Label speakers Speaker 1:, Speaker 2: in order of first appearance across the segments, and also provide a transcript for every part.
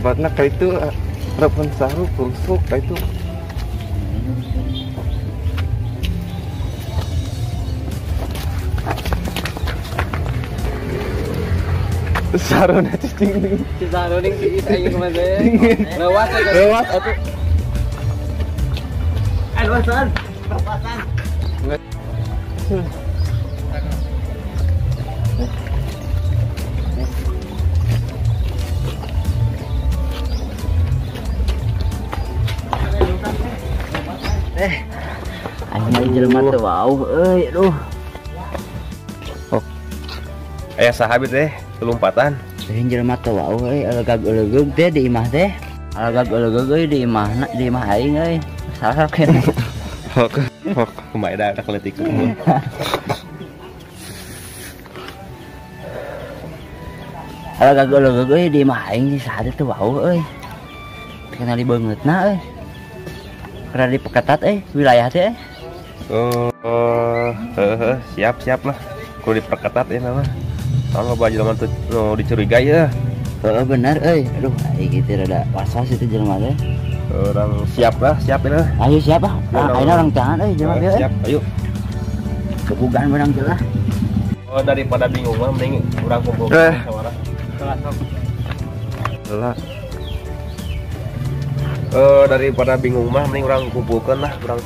Speaker 1: tempatnya kayak itu harapan saru rusuk kayak itu. Sarona cicing.
Speaker 2: Sarona ning sih ayo kemana? Lewat atuh. Lewasan.
Speaker 3: Ayo jelema teh wow euy aduh.
Speaker 1: Oh. Aya sahabat teh lompatan.
Speaker 3: Teh jelema teh wow euy elegag-elegeg teh di imah teh. Elegag-elegeg euy di imah aing euy. Salah kene.
Speaker 1: Hok kumaha da keletik.
Speaker 3: Elegag-elegeg euy di imah aing si saha teh wow euy. Kenali beungeutna euy. Karena dipeketat wilayah teh.
Speaker 1: Siap lah. Kudu diperketat nama. Soalnya loba jelema teh dicurigai ya.
Speaker 3: Bener aduh gitu rada was-was itu jelema teh.
Speaker 1: Orang siap lah.
Speaker 3: Ayo siap ah. Ayeuna orang tangan jelema teh.
Speaker 1: Siap, ayo.
Speaker 3: Kebugaan menang jelas.
Speaker 1: Oh, daripada bingung mah mending urang kumpulkeun sawarah. Telat. Daripada bingung mah mending orang kumpulkan lah orang.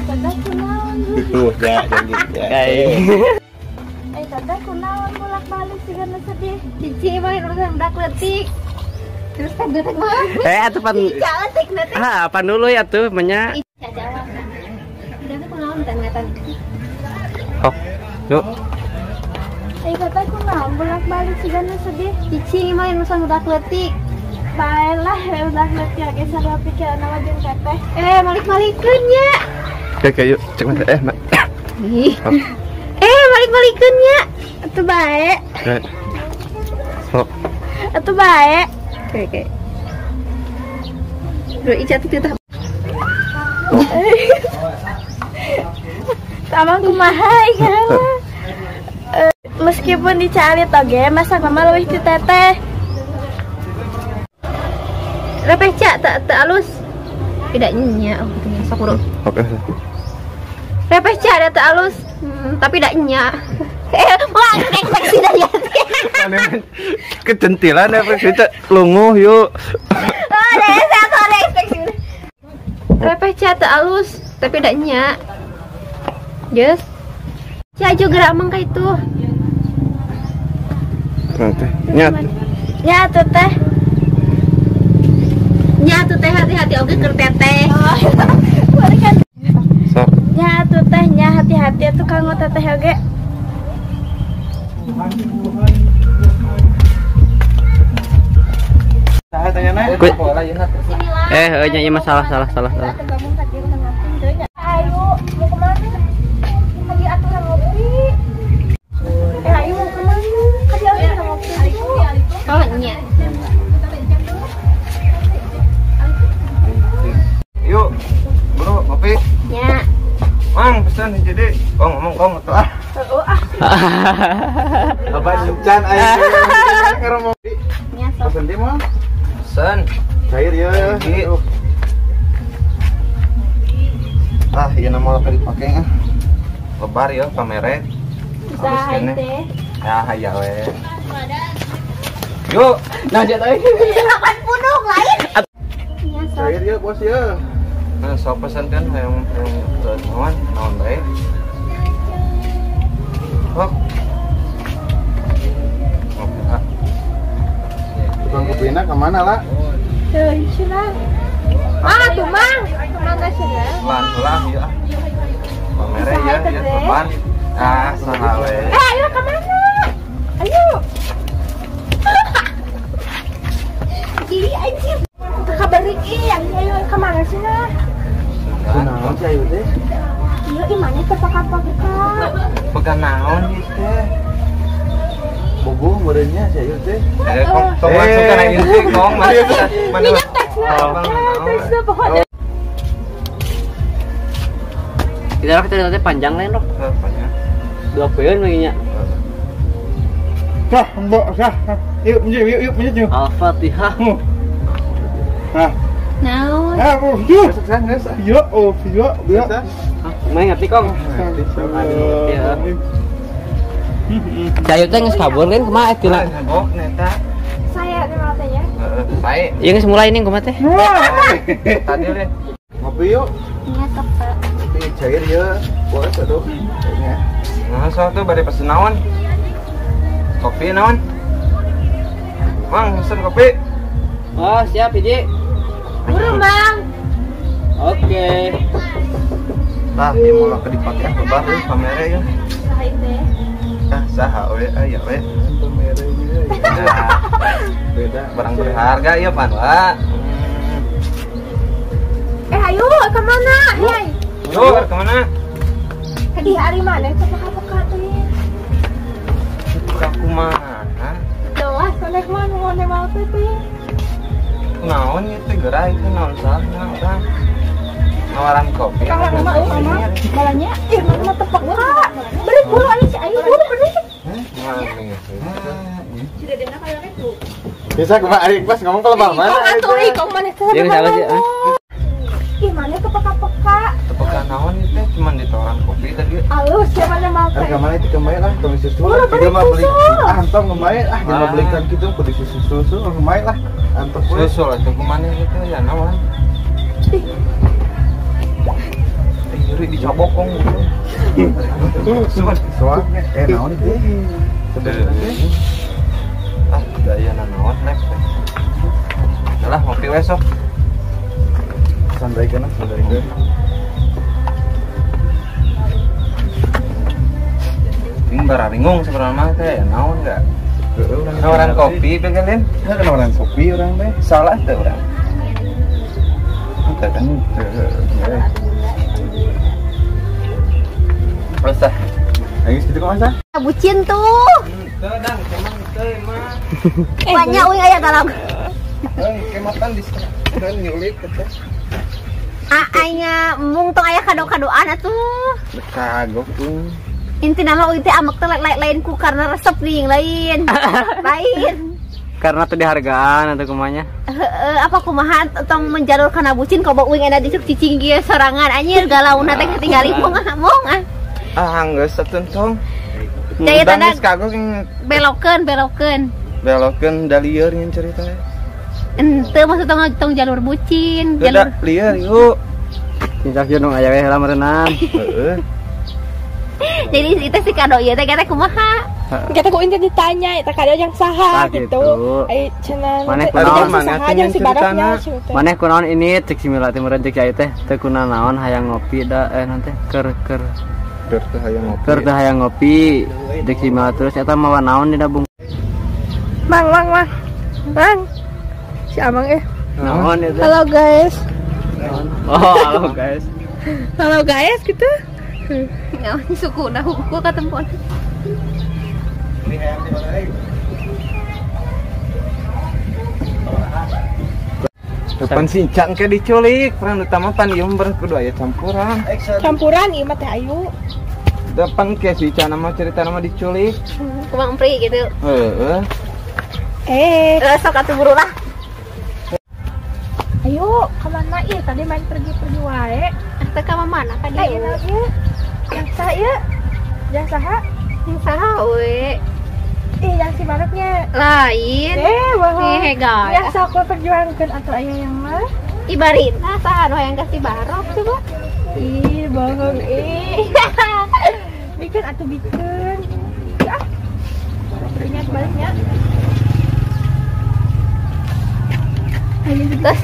Speaker 4: Teteh kunaon
Speaker 1: Itu ya janji ya.
Speaker 4: Teteh kunaon bolak-balik sih karena sedih. Cici main urusan dak letik. Terus kan detek mah.
Speaker 2: Atuh pan.
Speaker 4: Cantik nanti.
Speaker 2: Apa dulu ya tuh menya.
Speaker 4: Jawab. Teteh kunaon tengatan.
Speaker 1: Hok. Yuk.
Speaker 4: Teteh kunaon bolak-balik sih karena sedih. Cici main urusan dak letik. Baiklah, udah letik lagi sarua pikiran nama jeung teteh. Balik-balikeun nya.
Speaker 1: Oke, yuk cek mah Mak.
Speaker 4: Balik-balikeun nya. Atuh bae.
Speaker 1: Sok.
Speaker 4: Atuh bae. Oke. Duh, icat itu tah. Tamang kumaha ieu. Meskipun dicari toge, masa mama leuwih ti teteh. Repeh cak tak alus. Tidak nya, sok urut.
Speaker 1: Oke.
Speaker 4: Repeh cak ada tak alus, tapi tidak nya. Wah, ekspektasi dari hati.
Speaker 1: Kecentilan efek kita lunguh yuk.
Speaker 4: Ada ekspektasi. Repeh cak tak alus, tapi tidak nya. Yes. Cak juga gerak kayak itu.
Speaker 1: Nanti nyat.
Speaker 4: Ya tuh teh. Nya tuh teh hati-hati oge keur teteh.
Speaker 1: Sok.
Speaker 4: Nya tuh teh nya hati-hati tuh kanggo teteh oge.
Speaker 1: Saha tanya na?
Speaker 2: Nya ieu salah.
Speaker 4: Ayo, mau kemana? Lagi aturan ngopi. Ayo mau kemana? Lagi aturan ngopi. Oh, nya.
Speaker 1: Yuk, bro, kopi.
Speaker 4: Nya.
Speaker 1: Mang, pesan jadi. Ngomong tuh ah. Apa can aya karo kopi.
Speaker 4: Nya sok.
Speaker 1: Pesan di mah. Pesan. Cair ya. Iya nama lagi dipake ah. Lebar ya kamera.
Speaker 4: Bisa teh.
Speaker 1: Ya hayya we. Yuk,
Speaker 2: Nah, dia tadi.
Speaker 4: Lapan pundung lain. Nya sok.
Speaker 1: cair ya bos ya. Nah, so pesan kan yang naon baik. Hok. Oke, ah. Tukang kopinya kemana lah?
Speaker 4: Tuh, sudah. Tuh mang. Kemana sudah?
Speaker 1: Pelan-pelan ya. Kamera ya, ya depan. Salah we.
Speaker 4: Ayo kemana? Ayo. Ih, anjir. Kabar Riki yang ayo kemana sih nah?
Speaker 1: Kunaon sih ayo teh?
Speaker 4: Iya, imane teh pakai-pakai.
Speaker 1: Pegan naon ieu teh?
Speaker 5: bogoh merenya saya teh.
Speaker 2: Kong langsung kan aing teh kong mana
Speaker 4: Minyak teksnya pokoknya.
Speaker 3: Kita teh panjang lain rok.
Speaker 2: Panjang.
Speaker 3: 2 peun baginya.
Speaker 5: Sah, mbok sah. Yuk menjep.
Speaker 3: Al-Fatihah.
Speaker 5: Nah,
Speaker 4: Naon?
Speaker 5: yuk. Yuk, yuk.
Speaker 3: Main ngerti kong. Cayu teh geus kabur kan kumaha tina.
Speaker 2: Oh, neta.
Speaker 4: Saya di mana ya?
Speaker 2: Baik.
Speaker 3: Ieu geus mulai nih kumaha teh.
Speaker 2: Tadi deh.
Speaker 5: Ngopi yuk.
Speaker 4: Minyak teksnya.
Speaker 5: Kopi cair ya. Boleh tuh. Kayaknya.
Speaker 2: Nah, soal tuh bari pesen naon? Kopi naon? Mang, pesen kopi.
Speaker 3: Oh, siap Iji.
Speaker 4: Burung bang.
Speaker 3: Oke.
Speaker 2: Tah, ieu mau ke dipake lebar deui kamera ya.
Speaker 4: Nah itu.
Speaker 2: Tah, saha we aya we.
Speaker 5: Beda.
Speaker 2: Barang berharga ya, Pan, Pak.
Speaker 4: Ayo kemana? Hei.
Speaker 2: Yuk, kemana?
Speaker 4: Di hari mana? Peka-peka tuh.
Speaker 2: Buka kumaha?
Speaker 4: Doas kolek mana mau tuh.
Speaker 2: Naon ieu teh gerai itu naon salah orang. Nawaran kopi.
Speaker 4: Kalau emak malahnya mah tepak Kak. Beri bulu ani si Ayu bulu bener. Sudah dengar kayak itu.
Speaker 5: Bisa kemarin pas ngomong kalau bang mana?
Speaker 4: Kau atuh kau mana tuh?
Speaker 3: Dia salah sih.
Speaker 4: Ih mana ke peka-peka.
Speaker 2: Tepuk naon ieu teh cuman ditoran kopi tadi.
Speaker 4: Alus siapa yang mau teh?
Speaker 5: Kemana itu kemarin lah, kami susu. Kita mah beli antam kemarin kita belikan gitu beli susu kemarin lah. Antam
Speaker 2: Susul atuh kumaha gitu ya naon? Yuri dicobokong gitu.
Speaker 5: soalnya naon itu.
Speaker 2: Ah, gaya naon rek. Yalah ngopi we sok.
Speaker 5: Santai kan.
Speaker 2: Ini bararingung sebenarnya mah teh naon enggak? Nawaran kopi begalin.
Speaker 5: Nah, nawaran kopi orang teh.
Speaker 2: Salah teh urang. Entah kan. Terus ah.
Speaker 5: Ayo situ kok masa?
Speaker 4: Bucin tuh.
Speaker 2: Kadang cuman teh mah.
Speaker 4: Banyak uing aya galau.
Speaker 2: Kematan di kan nyulik teh.
Speaker 4: Anya mung tong aya kado-kadoan atuh.
Speaker 2: Kagok tuh.
Speaker 4: Inti nama uing teh amek teh lain ku karena resep nih lain. Lain.
Speaker 3: Karena teu dihargaan atau kumanya.
Speaker 4: Apa kumaha tong menjalur kana bucin kau uing enak disuk cicing ieu sorangan anjir galauna teh ketinggali mong ah.
Speaker 2: Ah, geus satuntung.
Speaker 4: Jaya tanda
Speaker 2: kagok yang
Speaker 4: belokeun.
Speaker 2: belokeun da lieur nyen cerita.
Speaker 4: Ente maksud tong jalur bucin,
Speaker 2: Jalur
Speaker 4: jalur
Speaker 2: lieur yuk.
Speaker 3: Cincak jeung aya we heula merenang.
Speaker 2: Heeh.
Speaker 4: jadi itu si kado ieu teh kata kumaha?
Speaker 6: Kita ku inti ditanya, eta kado yang saha gitu. Ai cenah
Speaker 3: Maneh
Speaker 6: kunaon
Speaker 3: kunaon
Speaker 6: saha yang si baraknya.
Speaker 3: Maneh kunaon ini cek si Mila teh meureun cek aya teh teu kunaon naon hayang ngopi da nanti keur
Speaker 2: Dur teh hayang ngopi.
Speaker 3: keur teh hayang ngopi cek si Mila terus eta mawa naon di dabung.
Speaker 6: Bang. Si Amang
Speaker 3: Naon itu?
Speaker 6: Halo guys.
Speaker 3: Oh, halo guys.
Speaker 6: Halo guys gitu.
Speaker 4: Ngawan suku dah huku katempon.
Speaker 2: Depan sincang ke diculik, peran utama pan ieu mah kudu aya campuran.
Speaker 6: Campuran ieu mah teh ayu.
Speaker 2: Depan ke sincang nama cerita nama diculik.
Speaker 4: Kumang pri gitu. Sok atuh buru lah.
Speaker 6: Ayo, kemana ieu? Tadi main pergi wae.
Speaker 4: Teh ka mana ka dieu?
Speaker 6: Ieu. Yang saha ieu? Yang saha?
Speaker 4: Yang saha we?
Speaker 6: Yang si baraknya.
Speaker 4: Lain.
Speaker 6: Bohong.
Speaker 4: Guys.
Speaker 6: Yang sok perjuangkeun atuh aya yang mah.
Speaker 4: Ibarita saha anu yang kasih barok coba.
Speaker 6: Ih, bohong bikin atuh bikin. Ya. Ingat baliknya.
Speaker 4: Ayo terus.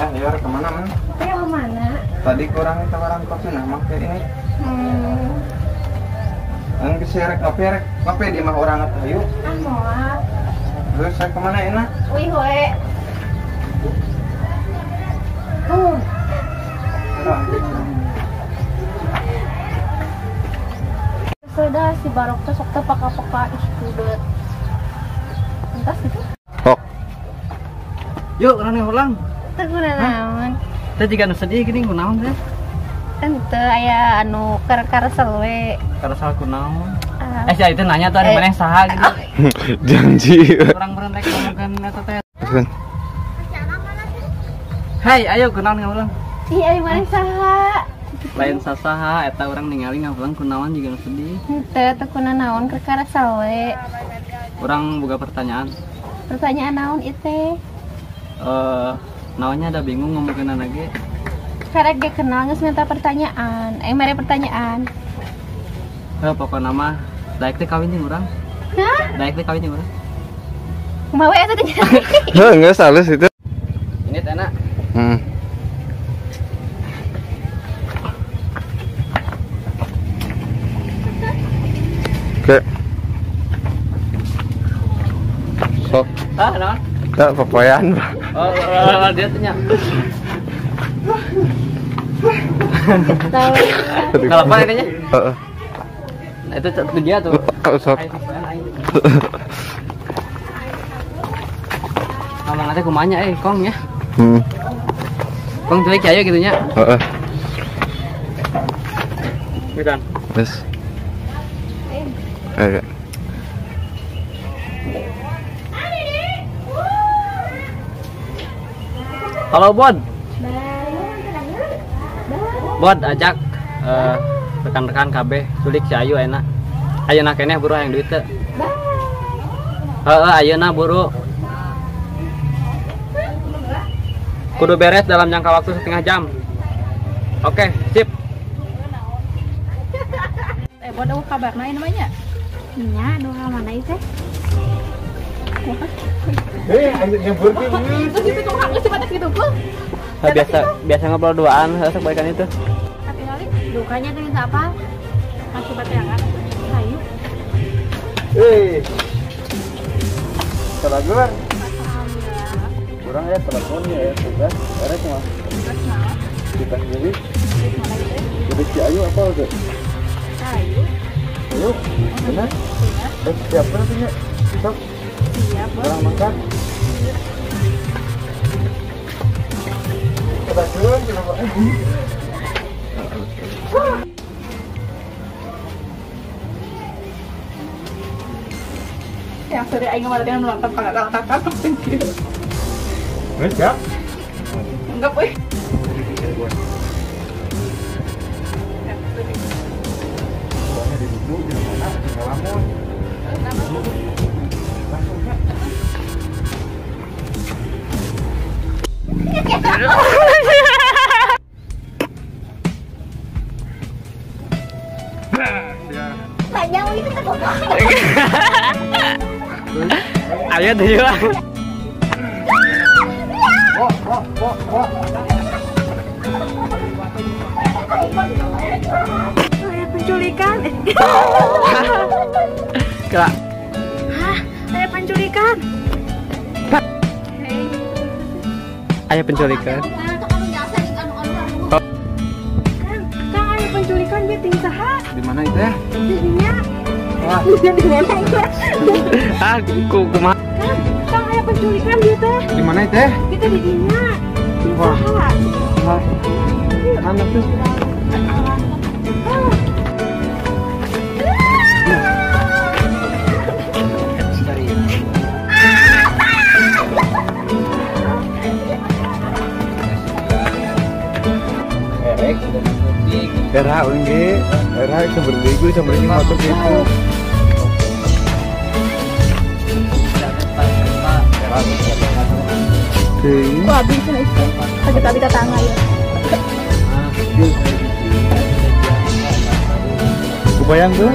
Speaker 2: Lieur kemana man?
Speaker 6: Teh mana?
Speaker 2: Tadi kurang tawaran kopi nah make ini. Geus rek ngopi di mah urang atuh yuk.
Speaker 6: Moal.
Speaker 2: Terus saya kemana enak?
Speaker 4: Wih we.
Speaker 6: Sudah si
Speaker 4: Cibarok teh sok teh paka-paka ih kudet. Entas gitu.
Speaker 1: Hok.
Speaker 3: Yuk urang ulang.
Speaker 4: Teu kunaon.
Speaker 3: Teh jiga nu sedih gini kunaon teh?
Speaker 4: Ente aya anu karesel we.
Speaker 3: Karesel kunaon? Sia itu nanya tuh ada mana yang saha gitu.
Speaker 1: Janji.
Speaker 3: Orang berentek ngomongkeun eta teh. Hai, ayo kunaon ngaulang.
Speaker 4: Ih, ari mana saha?
Speaker 3: Lain sasaha eta urang ningali ngaulang kunaon jiga nu sedih.
Speaker 4: Henteu teu kunaon keur karesel we.
Speaker 3: Urang boga pertanyaan.
Speaker 4: Pertanyaan naon ieu teh?
Speaker 3: Naonnya ada bingung ngomongkeun ge.
Speaker 4: Karek ge kenal geus minta pertanyaan. Mere pertanyaan.
Speaker 3: Pokokna mah daek teh kawin jeung urang.
Speaker 4: Hah?
Speaker 3: Daek teh kawin jeung urang.
Speaker 4: Kumaha we eta teh?
Speaker 1: Heh, enggak salah itu.
Speaker 3: Ini teh enak.
Speaker 1: Oke. Sok.
Speaker 3: Ah, naon?
Speaker 1: Tak papayan.
Speaker 3: Oh, dia tanya. Kalau apa ini?
Speaker 1: Heeh.
Speaker 3: Nah, itu dia tuh.
Speaker 1: Sok.
Speaker 3: Ngomong nanti kumanya Kong ya.
Speaker 1: Hmm.
Speaker 3: Kong culik aja gitu nya.
Speaker 1: Heeh.
Speaker 3: Midan.
Speaker 1: Terus. Ayo.
Speaker 3: Halo Bod. Bod ajak rekan-rekan KB culik si Ayu enak. Ayeuna keneh buru hayang duit teh. Ayeuna buru. Kudu beres dalam jangka waktu setengah jam. Oke, sip.
Speaker 6: Bod ada kabarna ini namanya?
Speaker 4: Nya anu mana ieu teh?
Speaker 5: Ayo nyebur ki.
Speaker 6: Terus itu kok geus cibatak gitu ku.
Speaker 3: Biasa ngobrol duaan, hasek baikan itu.
Speaker 6: Tapi kali
Speaker 4: Dukanya teh minta apa?
Speaker 6: kasih bateangan. Ayo.
Speaker 5: Salaguan. Kurang ya teleponnya ya, tugas. Ada cuma. Kita sendiri. Jadi si Ayu apa udah?
Speaker 6: Ayo.
Speaker 5: Ayu, benar? Siapa nantinya? Sok.
Speaker 6: Siap, Bos.
Speaker 5: Orang makan. Salaguan kenapa?
Speaker 6: Yang sering aing kemarin nonton kakak-kakak pinggir.
Speaker 5: Siap.
Speaker 6: Enggak, Boy.
Speaker 4: Tanya itu teh kok.
Speaker 3: Ayo tuh yuk.
Speaker 6: Saya penculikan.
Speaker 3: Kak.
Speaker 6: Hah, saya penculikan.
Speaker 3: Ayo penculikan.
Speaker 6: Kang, ada penculikan dia ting saha?
Speaker 5: Di mana itu ya?
Speaker 6: Didinya.
Speaker 5: Wah,
Speaker 6: Dia di mana?
Speaker 3: Kumaha?
Speaker 6: Kang, ada penculikan dia teh.
Speaker 5: di mana itu ya?
Speaker 6: Kita didinya. Ting
Speaker 5: Wah.
Speaker 6: saha?
Speaker 5: Mana tuh? Era unge, era sebenarnya gue sama ini motor gitu.
Speaker 6: Wah, habis na itu. Kita tetangga ya.
Speaker 5: Kebayang tuh?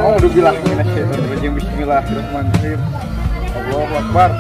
Speaker 5: Oh, udah bilang bismillahirrahmanirrahim. Allahu Akbar.